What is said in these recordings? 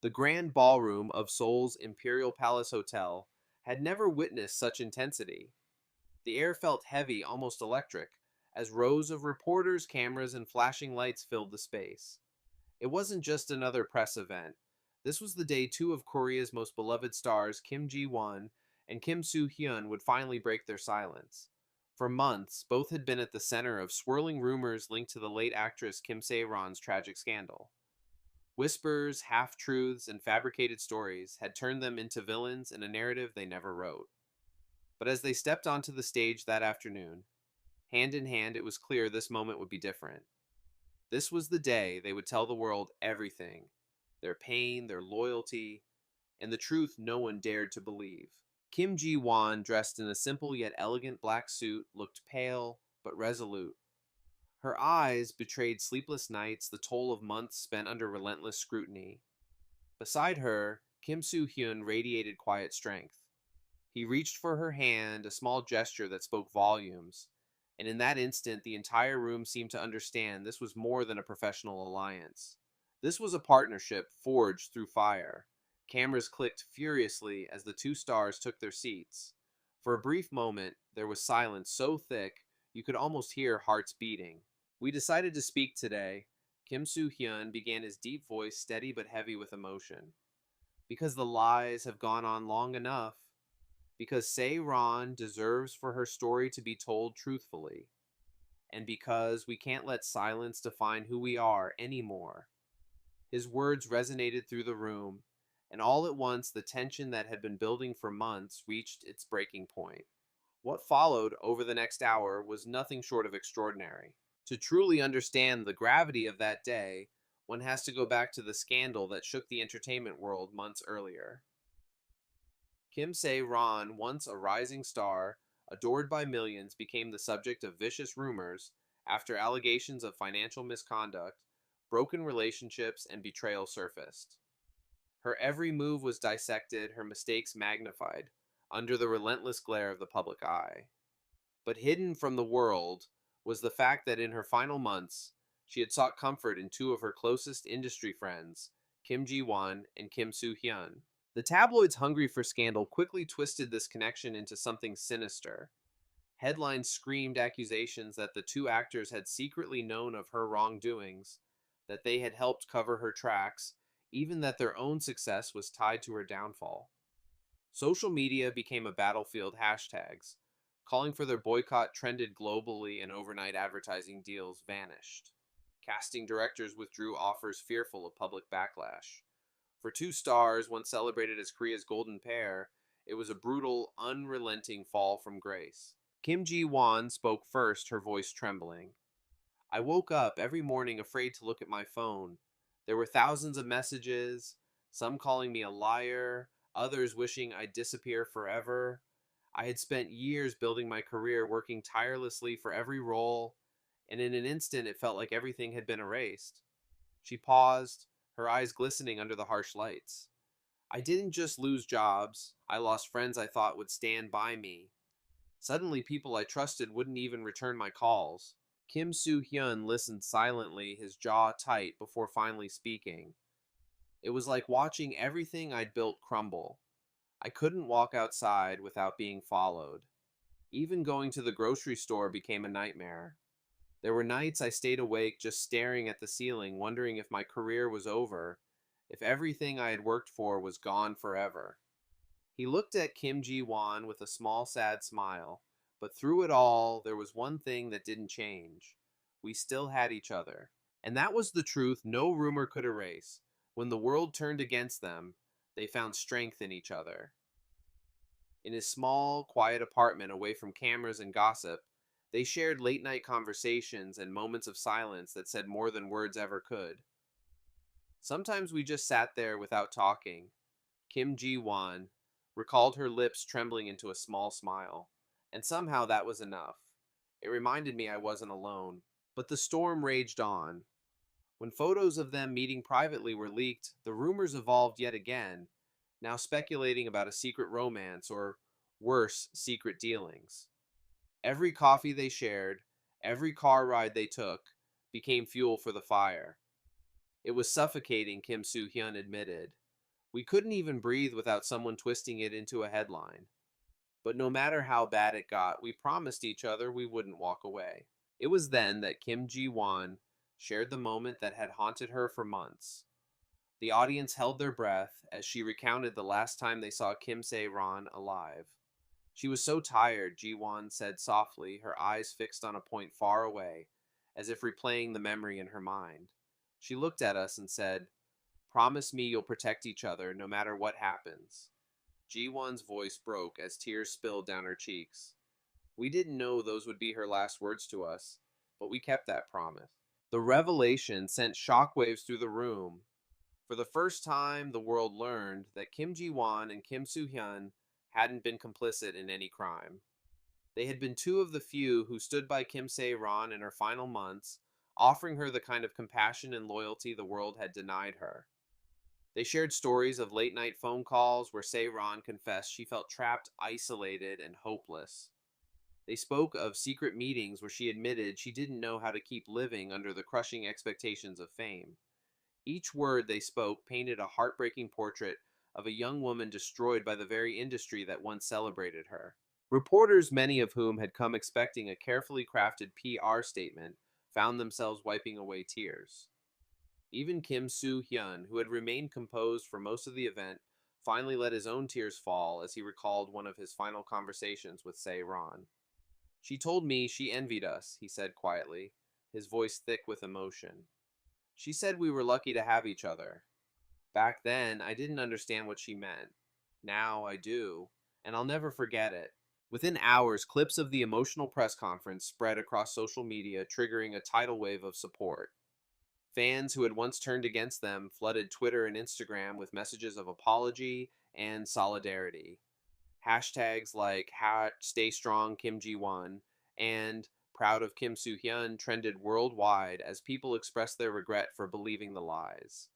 The grand ballroom of Seoul's Imperial Palace Hotel had never witnessed such intensity. The air felt heavy, almost electric, as rows of reporters, cameras, and flashing lights filled the space. It wasn't just another press event. This was the day two of Korea's most beloved stars, Kim Ji-won and Kim Soo Hyun, would finally break their silence. For months, both had been at the center of swirling rumors linked to the late actress Kim Se-ron's tragic scandal. Whispers, half truths, and fabricated stories had turned them into villains in a narrative they never wrote. But as they stepped onto the stage that afternoon, hand in hand, it was clear this moment would be different. This was the day they would tell the world everything: their pain, their loyalty, and the truth no one dared to believe. Kim Ji Won, dressed in a simple yet elegant black suit, looked pale but resolute. Her eyes betrayed sleepless nights, the toll of months spent under relentless scrutiny. Beside her, Kim Soo Hyun radiated quiet strength. He reached for her hand, a small gesture that spoke volumes, and in that instant, the entire room seemed to understand this was more than a professional alliance. This was a partnership forged through fire. Cameras clicked furiously as the two stars took their seats. For a brief moment, there was silence so thick you could almost hear hearts beating. "We decided to speak today." Kim Soo Hyun began, his deep voice steady but heavy with emotion. "Because the lies have gone on long enough. Because Se-ron deserves for her story to be told truthfully. And because we can't let silence define who we are anymore." His words resonated through the room, and all at once the tension that had been building for months reached its breaking point. What followed over the next hour was nothing short of extraordinary. To truly understand the gravity of that day, one has to go back to the scandal that shook the entertainment world months earlier. Kim Se-ron, once a rising star, adored by millions, became the subject of vicious rumors after allegations of financial misconduct, broken relationships, and betrayal surfaced. Her every move was dissected, her mistakes magnified, under the relentless glare of the public eye. But hidden from the world was the fact that in her final months, she had sought comfort in two of her closest industry friends, Kim Ji-won and Kim Soo Hyun. The tabloids, hungry for scandal, quickly twisted this connection into something sinister. Headlines screamed accusations that the two actors had secretly known of her wrongdoings, that they had helped cover her tracks, even that their own success was tied to her downfall. Social media became a battlefield. Hashtags calling for their boycott trended globally, and overnight advertising deals vanished. Casting directors withdrew offers, fearful of public backlash. For two stars, once celebrated as Korea's golden pair, it was a brutal, unrelenting fall from grace. Kim Ji-won spoke first, her voice trembling. "I woke up every morning afraid to look at my phone. There were thousands of messages, some calling me a liar, others wishing I'd disappear forever. I had spent years building my career, working tirelessly for every role, and in an instant it felt like everything had been erased." She paused, her eyes glistening under the harsh lights. "I didn't just lose jobs, I lost friends I thought would stand by me. Suddenly, people I trusted wouldn't even return my calls." Kim Soo Hyun listened silently, his jaw tight, before finally speaking. "It was like watching everything I'd built crumble. I couldn't walk outside without being followed. Even going to the grocery store became a nightmare. There were nights I stayed awake just staring at the ceiling, wondering if my career was over, if everything I had worked for was gone forever." He looked at Kim Ji-won with a small, sad smile, but through it all, there was one thing that didn't change. We still had each other. And that was the truth no rumor could erase. When the world turned against them, they found strength in each other. In his small, quiet apartment away from cameras and gossip, they shared late night conversations and moments of silence that said more than words ever could. Sometimes we just sat there without talking. Kim Ji-won recalled her lips trembling into a small smile, and somehow that was enough. It reminded me I wasn't alone. But the storm raged on. When photos of them meeting privately were leaked, the rumors evolved yet again, now speculating about a secret romance or, worse, secret dealings. Every coffee they shared, every car ride they took, became fuel for the fire. It was suffocating, Kim Soo Hyun admitted. We couldn't even breathe without someone twisting it into a headline. But no matter how bad it got, we promised each other we wouldn't walk away. It was then that Kim Ji Won shared the moment that had haunted her for months. The audience held their breath as she recounted the last time they saw Kim Se Ron alive. She was so tired, Ji Won said softly, her eyes fixed on a point far away, as if replaying the memory in her mind. She looked at us and said, "Promise me you'll protect each other no matter what happens." Ji Won's voice broke as tears spilled down her cheeks. We didn't know those would be her last words to us, but we kept that promise. The revelation sent shockwaves through the room. For the first time, the world learned that Kim Ji Won and Kim Soo Hyun hadn't been complicit in any crime. They had been two of the few who stood by Kim Se Ron in her final months, offering her the kind of compassion and loyalty the world had denied her. They shared stories of late night phone calls where Se Ron confessed she felt trapped, isolated, and hopeless. They spoke of secret meetings where she admitted she didn't know how to keep living under the crushing expectations of fame. Each word they spoke painted a heartbreaking portrait of a young woman destroyed by the very industry that once celebrated her. Reporters, many of whom had come expecting a carefully crafted PR statement, found themselves wiping away tears. Even Kim Soo Hyun, who had remained composed for most of the event, finally let his own tears fall as he recalled one of his final conversations with Se Ron. "She told me she envied us," he said quietly, his voice thick with emotion. "She said we were lucky to have each other. Back then, I didn't understand what she meant. Now I do, and I'll never forget it." Within hours, clips of the emotional press conference spread across social media, triggering a tidal wave of support. Fans who had once turned against them flooded Twitter and Instagram with messages of apology and solidarity. Hashtags like Stay Strong Kim Ji Won and Proud of Kim Soo Hyun trended worldwide as people expressed their regret for believing the lies.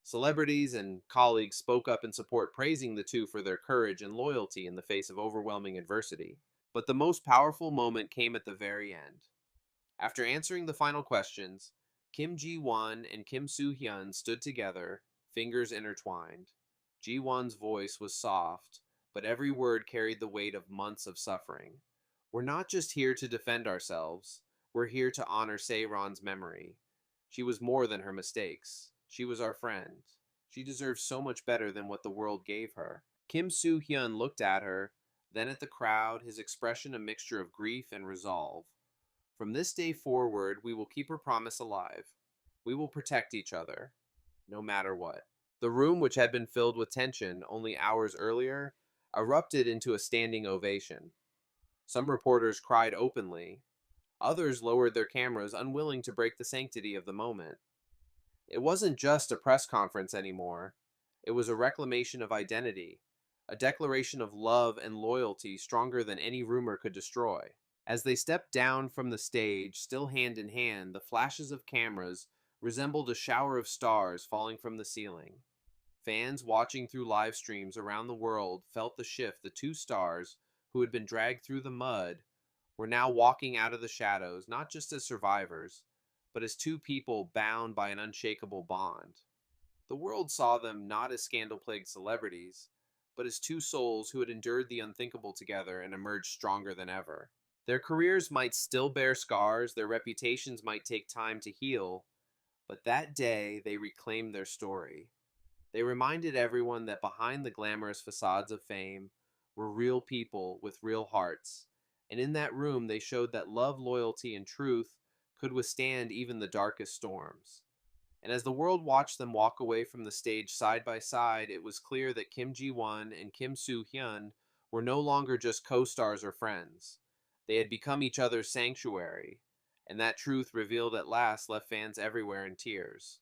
Celebrities and colleagues spoke up in support, praising the two for their courage and loyalty in the face of overwhelming adversity. But the most powerful moment came at the very end. After answering the final questions, Kim Ji Won and Kim Soo Hyun stood together, fingers intertwined. Ji Won's voice was soft, but every word carried the weight of months of suffering. "We're not just here to defend ourselves, we're here to honor Seiron's memory. She was more than her mistakes. She was our friend. She deserves so much better than what the world gave her." Kim Soo Hyun looked at her, then at the crowd, his expression a mixture of grief and resolve. "From this day forward, we will keep her promise alive. We will protect each other, no matter what." The room, which had been filled with tension only hours earlier, erupted into a standing ovation. Some reporters cried openly. Others lowered their cameras, unwilling to break the sanctity of the moment. It wasn't just a press conference anymore. It was a reclamation of identity, a declaration of love and loyalty stronger than any rumor could destroy. As they stepped down from the stage, still hand in hand, the flashes of cameras resembled a shower of stars falling from the ceiling. Fans watching through live streams around the world felt the shift. The two stars, who had been dragged through the mud, were now walking out of the shadows, not just as survivors, but as two people bound by an unshakable bond. The world saw them not as scandal-plagued celebrities, but as two souls who had endured the unthinkable together and emerged stronger than ever. Their careers might still bear scars, their reputations might take time to heal, but that day they reclaimed their story. They reminded everyone that behind the glamorous facades of fame were real people with real hearts, and in that room they showed that love, loyalty, and truth could withstand even the darkest storms. And as the world watched them walk away from the stage side by side, it was clear that Kim Ji Won and Kim Soo Hyun were no longer just co-stars or friends. They had become each other's sanctuary, and that truth revealed at last left fans everywhere in tears.